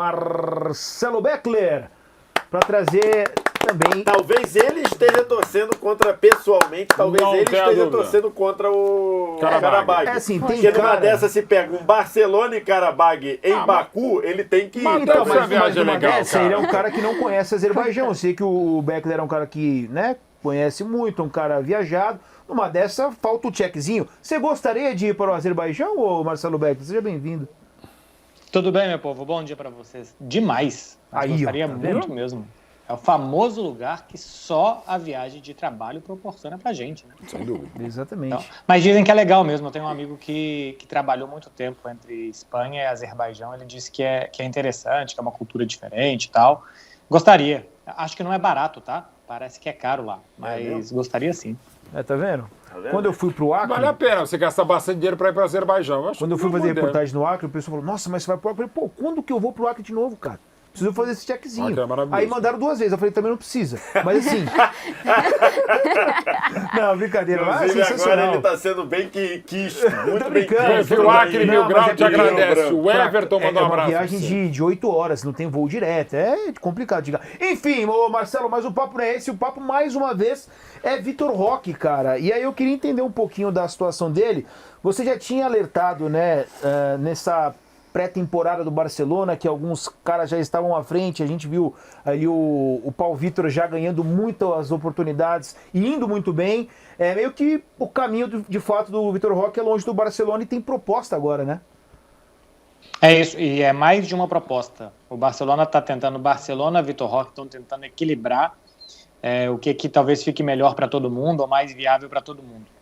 Marcelo Beckler, para trazer também... Talvez ele esteja torcendo pessoalmente, ele esteja torcendo contra o Karabag. Assim, porque numa dessa se pega um Barcelona e Karabag em Baku, ele tem que ir. Então, mas numa dessa, ele é um cara que não conhece Azerbaijão. Eu sei que o Beckler é um cara que, né, conhece muito, um cara viajado. Numa dessa, falta o checkzinho. Você gostaria de ir para o Azerbaijão, ô Marcelo Beckler? Seja bem-vindo. Tudo bem, meu povo? Bom dia para vocês. Demais. Gostaria muito mesmo. É o famoso lugar que só a viagem de trabalho proporciona pra gente, né? Sem dúvida. Exatamente. Então, mas dizem que é legal mesmo. Eu tenho um amigo que trabalhou muito tempo entre Espanha e Azerbaijão. Ele disse que é interessante, que é uma cultura diferente e tal. Gostaria. Acho que não é barato, tá? Parece que é caro lá. Mas gostaria sim. Tá vendo? Quando eu fui pro Acre... Vale a pena você gastar bastante dinheiro para ir para o Azerbaijão. Quando eu fui fazer reportagem no Acre, o pessoal falou, nossa, mas você vai pro Acre? Eu falei, pô, quando que eu vou pro Acre de novo, cara? Preciso fazer esse checkzinho. Aí mandaram 2 vezes. Eu falei, também não precisa. Mas assim... não, brincadeira. Agora ele tá sendo bem quisto. Muito bem quisto. O Acre Mil Grau te agradece. O Everton mandou um abraço. É uma viagem de 8 horas, não tem voo direto. É complicado. Enfim, Marcelo, mas o papo não é esse. O papo, mais uma vez, é Vitor Roque, cara. E aí eu queria entender um pouquinho da situação dele. Você já tinha alertado, né, nessa pré-temporada do Barcelona, que alguns caras já estavam à frente, a gente viu ali o Paulo Vitor já ganhando muitas oportunidades e indo muito bem. É meio que o caminho, de fato, do Vitor Roque é longe do Barcelona e tem proposta agora, né? É isso, e é mais de uma proposta. O Barcelona está tentando, Vitor Roque estão tentando equilibrar o que talvez fique melhor para todo mundo ou mais viável para todo mundo.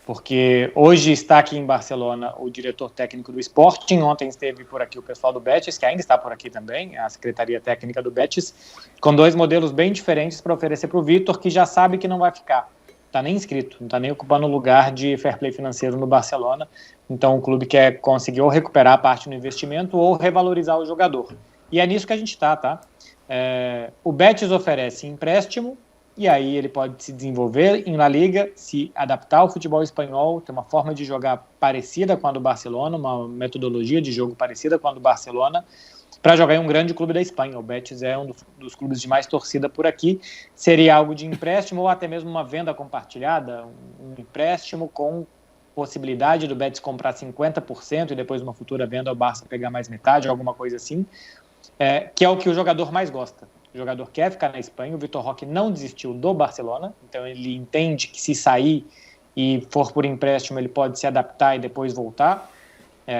Porque hoje está aqui em Barcelona o diretor técnico do Sporting, ontem esteve por aqui o pessoal do Betis, que ainda está por aqui também, a Secretaria Técnica do Betis, com 2 modelos bem diferentes para oferecer para o Vitor, que já sabe que não vai ficar. Não está nem inscrito, não está nem ocupando lugar de fair play financeiro no Barcelona. Então o clube quer conseguir ou recuperar parte do investimento ou revalorizar o jogador. E é nisso que a gente está, tá? O Betis oferece empréstimo, e aí ele pode se desenvolver em La Liga, se adaptar ao futebol espanhol, ter uma forma de jogar parecida com a do Barcelona, uma metodologia de jogo parecida com a do Barcelona, para jogar em um grande clube da Espanha. O Betis é um dos clubes de mais torcida por aqui. Seria algo de empréstimo ou até mesmo uma venda compartilhada, um empréstimo com possibilidade do Betis comprar 50% e depois uma futura venda ao Barça pegar mais metade, alguma coisa assim, que é o que o jogador mais gosta. O jogador quer ficar na Espanha, o Vitor Roque não desistiu do Barcelona, então ele entende que se sair e for por empréstimo ele pode se adaptar e depois voltar.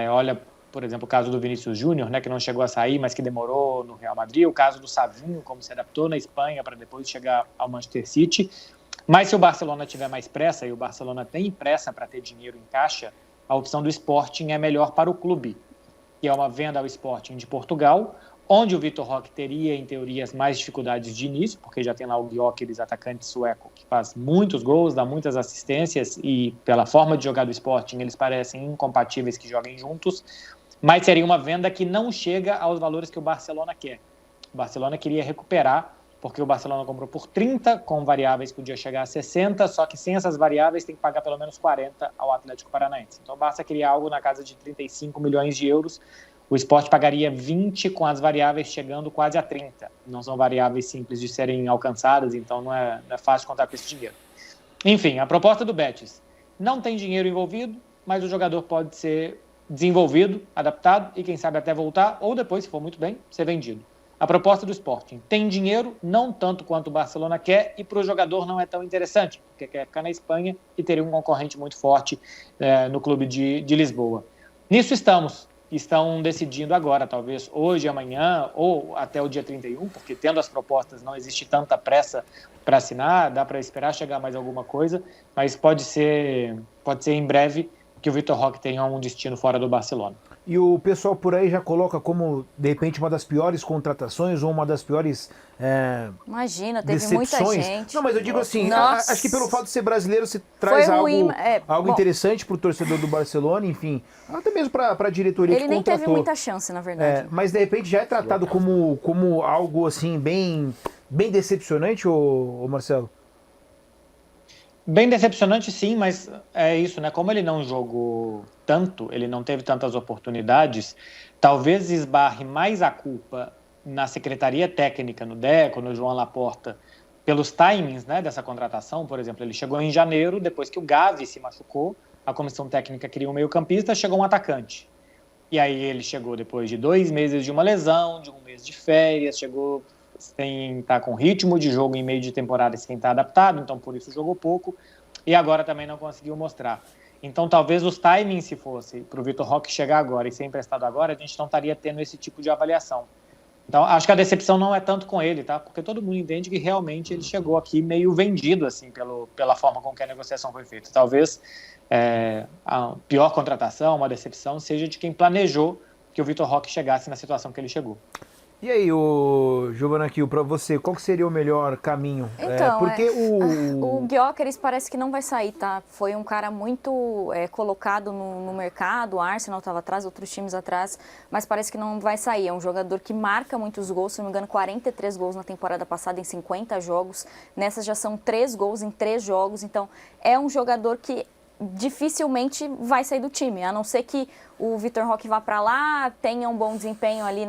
Olha, por exemplo, o caso do Vinícius Júnior, né, que não chegou a sair, mas que demorou no Real Madrid, o caso do Savinho, como se adaptou na Espanha para depois chegar ao Manchester City. Mas se o Barcelona tiver mais pressa, e o Barcelona tem pressa para ter dinheiro em caixa, a opção do Sporting é melhor para o clube, que é uma venda ao Sporting de Portugal, onde o Vitor Roque teria, em teoria, mais dificuldades de início, porque já tem lá o Gyökeres, atacante sueco, que faz muitos gols, dá muitas assistências, e pela forma de jogar do Sporting, eles parecem incompatíveis que joguem juntos, mas seria uma venda que não chega aos valores que o Barcelona quer. O Barcelona queria recuperar, porque o Barcelona comprou por 30, com variáveis podia chegar a 60, só que sem essas variáveis tem que pagar pelo menos 40 ao Atlético Paranaense. Então o Barça queria algo na casa de 35 milhões de euros, o Sport pagaria 20 com as variáveis chegando quase a 30. Não são variáveis simples de serem alcançadas, então não é fácil contar com esse dinheiro. Enfim, a proposta do Betis não tem dinheiro envolvido, mas o jogador pode ser desenvolvido, adaptado e quem sabe até voltar, ou depois, se for muito bem, ser vendido. A proposta do Sporting tem dinheiro, não tanto quanto o Barcelona quer, e para o jogador não é tão interessante, porque quer ficar na Espanha e teria um concorrente muito forte no clube de Lisboa. Nisso estão decidindo agora, talvez hoje, amanhã ou até o dia 31, porque tendo as propostas não existe tanta pressa para assinar, dá para esperar chegar mais alguma coisa, mas pode ser em breve que o Vitor Roque tenha um destino fora do Barcelona. E o pessoal por aí já coloca como, de repente, uma das piores contratações ou uma das piores Imagina, teve decepções. Muita gente. Não, mas eu digo assim, Nossa. acho que pelo fato de ser brasileiro se traz algo bom, interessante para o torcedor do Barcelona, enfim, até mesmo para a diretoria que Ele nem contratou. teve muita chance, na verdade. Mas de repente já é tratado como algo assim bem decepcionante, ô Marcelo? Bem decepcionante, sim, mas é isso, né? Como ele não jogou tanto, ele não teve tantas oportunidades, talvez esbarre mais a culpa na secretaria técnica, no Deco, no João Laporta, pelos timings, né, dessa contratação. Por exemplo, ele chegou em janeiro, depois que o Gavi se machucou, a comissão técnica queria um meio-campista, chegou um atacante. E aí ele chegou depois de 2 meses de uma lesão, de 1 mês de férias, chegou sem estar com ritmo de jogo em meio de temporada, sem estar adaptado, então por isso jogou pouco, e agora também não conseguiu mostrar. Então talvez os timings, se fosse para o Vitor Roque chegar agora e ser emprestado agora, a gente não estaria tendo esse tipo de avaliação. Então acho que a decepção não é tanto com ele, tá? Porque todo mundo entende que realmente ele chegou aqui meio vendido, assim, pela forma com que a negociação foi feita. Talvez a pior contratação, uma decepção, seja de quem planejou que o Vitor Roque chegasse na situação que ele chegou. E aí, Giovana Kiel, para você, qual que seria o melhor caminho? Então, porque o Gyökeres parece que não vai sair, tá? Foi um cara muito colocado no mercado, o Arsenal estava atrás, outros times atrás, mas parece que não vai sair. É um jogador que marca muitos gols, se não me engano, 43 gols na temporada passada em 50 jogos. Nessas já são 3 gols em 3 jogos, então é um jogador que dificilmente vai sair do time, a não ser que o Vitor Roque vá para lá, tenha um bom desempenho ali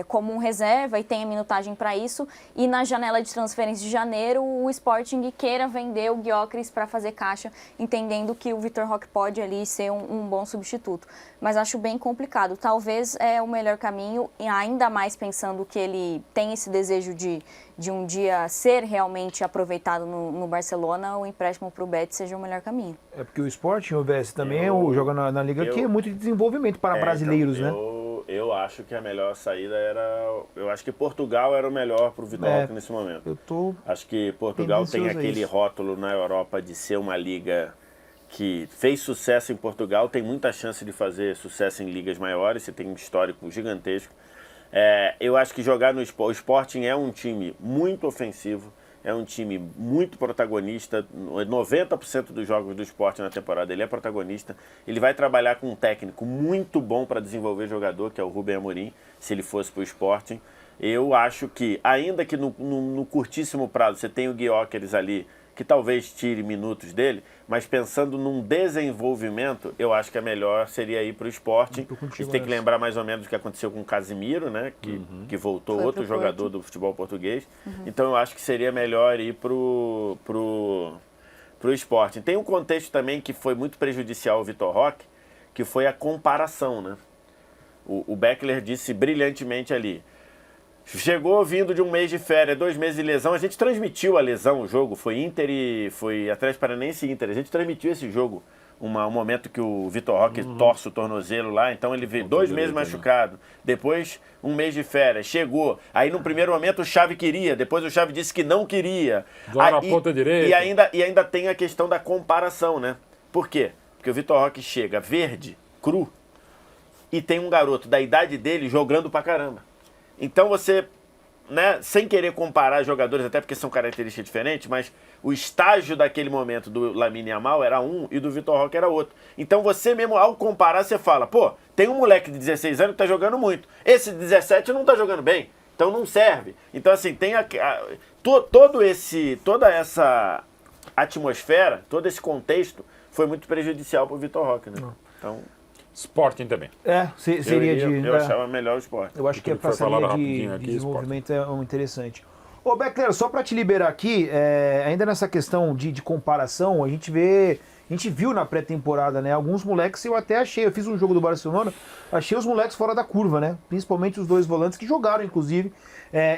como um reserva e tenha minutagem para isso, e na janela de transferência de janeiro o Sporting queira vender o Gyökeres para fazer caixa, entendendo que o Vitor Roque pode ali ser um bom substituto. Mas acho bem complicado. Talvez é o melhor caminho, e ainda mais pensando que ele tem esse desejo de um dia ser realmente aproveitado no Barcelona, o empréstimo para o Betis seja o melhor caminho. É porque o Sporting, o VS também joga na Liga que é muito de desenvolvimento para brasileiros, então, né? Eu acho que a melhor saída era... Eu acho que Portugal era o melhor para o Vitor Roque nesse momento. Acho que Portugal tem aquele rótulo na Europa de ser uma liga que fez sucesso em Portugal, tem muita chance de fazer sucesso em ligas maiores, você tem um histórico gigantesco. Eu acho que jogar no Sporting, o Sporting é um time muito ofensivo, é um time muito protagonista. 90% dos jogos do Sporting na temporada ele é protagonista. Ele vai trabalhar com um técnico muito bom para desenvolver jogador, que é o Rubem Amorim, se ele fosse para o Sporting. Eu acho que, ainda que no curtíssimo prazo você tenha o Gyökeres ali, que talvez tire minutos dele, mas pensando num desenvolvimento, eu acho que a melhor seria ir para o Sporting. A gente tem que lembrar mais ou menos o que aconteceu com o Casimiro, né? Que voltou outro jogador do futebol português. Então eu acho que seria melhor ir pro Sporting. Tem um contexto também que foi muito prejudicial ao Vitor Roque, que foi a comparação, né? O Beckler disse brilhantemente ali. Chegou vindo de 1 mês de férias, 2 meses de lesão. A gente transmitiu a lesão, o jogo. Foi Inter e foi Atlético Paranaense e Inter. A gente transmitiu esse jogo. Um momento que o Vitor Roque torce o tornozelo lá. Então ele veio 2 meses machucado. Depois 1 mês de férias. Chegou. Aí no primeiro momento o Xavi queria. Depois o Xavi disse que não queria. Na ponta direita. E ainda tem a questão da comparação, né? Por quê? Porque o Vitor Roque chega verde, cru, e tem um garoto da idade dele jogando pra caramba. Então você, né, sem querer comparar jogadores, até porque são características diferentes, mas o estágio daquele momento do Lamine Yamal era um e do Vitor Roque era outro. Então você mesmo, ao comparar, você fala, pô, tem um moleque de 16 anos que tá jogando muito. Esse de 17 não tá jogando bem, então não serve. Então assim, tem toda essa atmosfera, todo esse contexto foi muito prejudicial pro Vitor Roque, né? Então... Sporting também. Seria eu achava melhor o Sporting. Eu acho que essa linha de desenvolvimento é interessante. Ô, Beckler, só para te liberar aqui, ainda nessa questão de comparação, a gente viu na pré-temporada, né? Alguns moleques eu até achei, eu fiz um jogo do Barcelona, achei os moleques fora da curva, né? Principalmente os 2 volantes que jogaram, inclusive,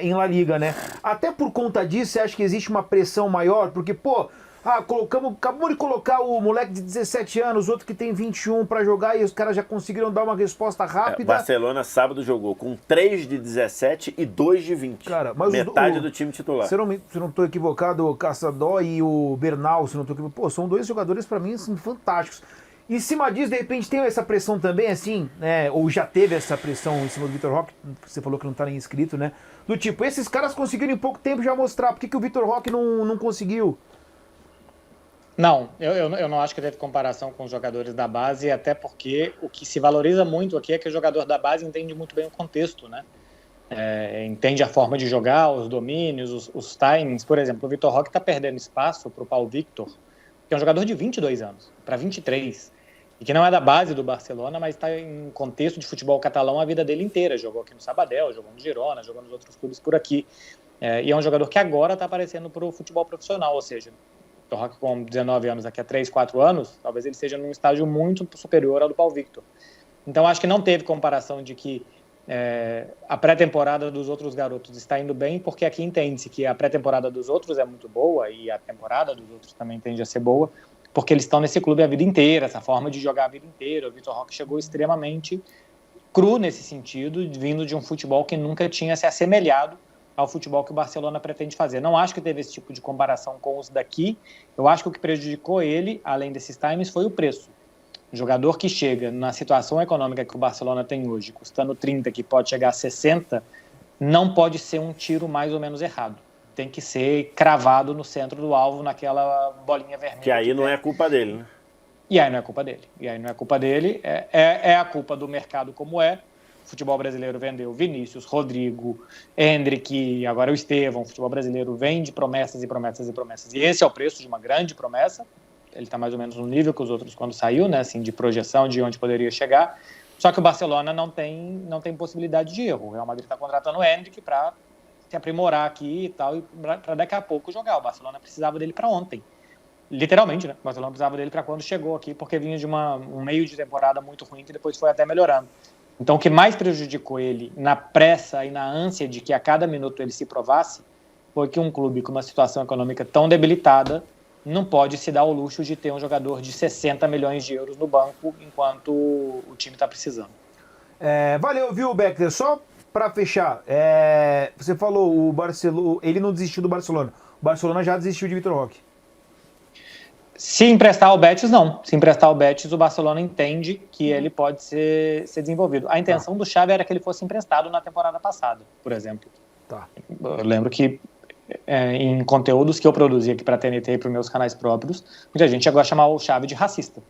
em La Liga, né? Até por conta disso, você acha que existe uma pressão maior? Porque, pô, acabamos de colocar o moleque de 17 anos, outro que tem 21 para jogar, e os caras já conseguiram dar uma resposta rápida. Barcelona sábado jogou com 3 de 17 e 2 de 20. Cara, mas metade do time titular. Se eu não estou equivocado, o Caçador e o Bernal, se não estou equivocado, pô, são 2 jogadores para mim assim, fantásticos. Em cima disso, de repente, tem essa pressão também, assim, né? Ou já teve essa pressão em cima do Vitor Roque, você falou que não está nem inscrito, né? Do tipo, esses caras conseguiram em pouco tempo já mostrar, por que o Vitor Roque não conseguiu? Não, eu não acho que teve comparação com os jogadores da base, até porque o que se valoriza muito aqui é que o jogador da base entende muito bem o contexto, né? Entende a forma de jogar, os domínios, os timings. Por exemplo, o Vitor Roque está perdendo espaço para o Paulo Victor, que é um jogador de 22 anos, para 23. e que não é da base do Barcelona, mas está em contexto de futebol catalão a vida dele inteira. Jogou aqui no Sabadell, jogou no Girona, jogou nos outros clubes por aqui. E é um jogador que agora está aparecendo para o futebol profissional, ou seja, o Roque com 19 anos, daqui a 3, 4 anos, talvez ele seja num estágio muito superior ao do Paulo Victor. Então acho que não teve comparação de que a pré-temporada dos outros garotos está indo bem, porque aqui entende-se que a pré-temporada dos outros é muito boa e a temporada dos outros também tende a ser boa, porque eles estão nesse clube a vida inteira, essa forma de jogar a vida inteira. O Vitor Roque chegou extremamente cru nesse sentido, vindo de um futebol que nunca tinha se assemelhado ao futebol que o Barcelona pretende fazer. Não acho que teve esse tipo de comparação com os daqui. Eu acho que o que prejudicou ele, além desses times, foi o preço. Um jogador que chega na situação econômica que o Barcelona tem hoje, custando 30, que pode chegar a 60, não pode ser um tiro mais ou menos errado. Tem que ser cravado no centro do alvo, naquela bolinha vermelha. Que aí não é culpa dele, né? E aí não é culpa dele. É a culpa do mercado como é. O futebol brasileiro vendeu Vinícius, Rodrigo, Endrick, agora o Estevão. O futebol brasileiro vende promessas e promessas e promessas. E esse é o preço de uma grande promessa. Ele está mais ou menos no nível que os outros quando saiu, né? Assim, de projeção de onde poderia chegar. Só que o Barcelona não tem possibilidade de erro. O Real Madrid está contratando o Endrick para se aprimorar aqui e tal, e para daqui a pouco jogar. O Barcelona precisava dele para ontem. Literalmente, né? O Barcelona precisava dele para quando chegou aqui, porque vinha de um meio de temporada muito ruim, que depois foi até melhorando. Então, o que mais prejudicou ele na pressa e na ânsia de que a cada minuto ele se provasse, foi que um clube com uma situação econômica tão debilitada não pode se dar o luxo de ter um jogador de 60 milhões de euros no banco enquanto o time está precisando. Valeu, viu, Beckler? Só para fechar, você falou o Barcelona, ele não desistiu do Barcelona. O Barcelona já desistiu de Vitor Roque. Se emprestar ao Betis, não. Se emprestar ao Betis, o Barcelona entende que ele pode ser desenvolvido. A intenção do Xavi era que ele fosse emprestado na temporada passada, por exemplo. Tá. Eu lembro que em conteúdos que eu produzia aqui para a TNT e para os meus canais próprios, muita gente chegou a chamar o Xavi de racista.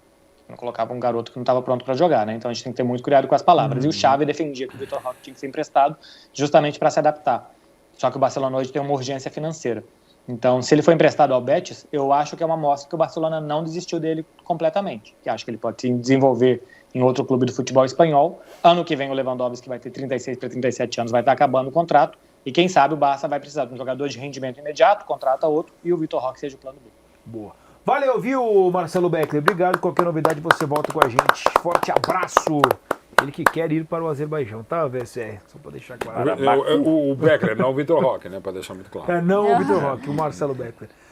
Não colocava um garoto que não estava pronto para jogar, né? Então a gente tem que ter muito cuidado com as palavras. E o Xavi defendia que o Vitor Roque tinha que ser emprestado justamente para se adaptar. Só que o Barcelona hoje tem uma urgência financeira. Então, se ele for emprestado ao Betis, eu acho que é uma amostra que o Barcelona não desistiu dele completamente. Que acho que ele pode se desenvolver em outro clube do futebol espanhol. Ano que vem o Lewandowski, que vai ter 36 para 37 anos, vai estar acabando o contrato. E quem sabe o Barça vai precisar de um jogador de rendimento imediato, contrata outro, e o Vitor Roque seja o plano B. Boa. Valeu, viu, Marcelo Beckler? Obrigado. Qualquer novidade você volta com a gente. Forte abraço. Ele que quer ir para o Azerbaijão, tá, VSR? Só para deixar claro. O Beckler, não o Vitor Roque, né? Para deixar muito claro. Não o Vitor Roque, o Marcelo Beckler.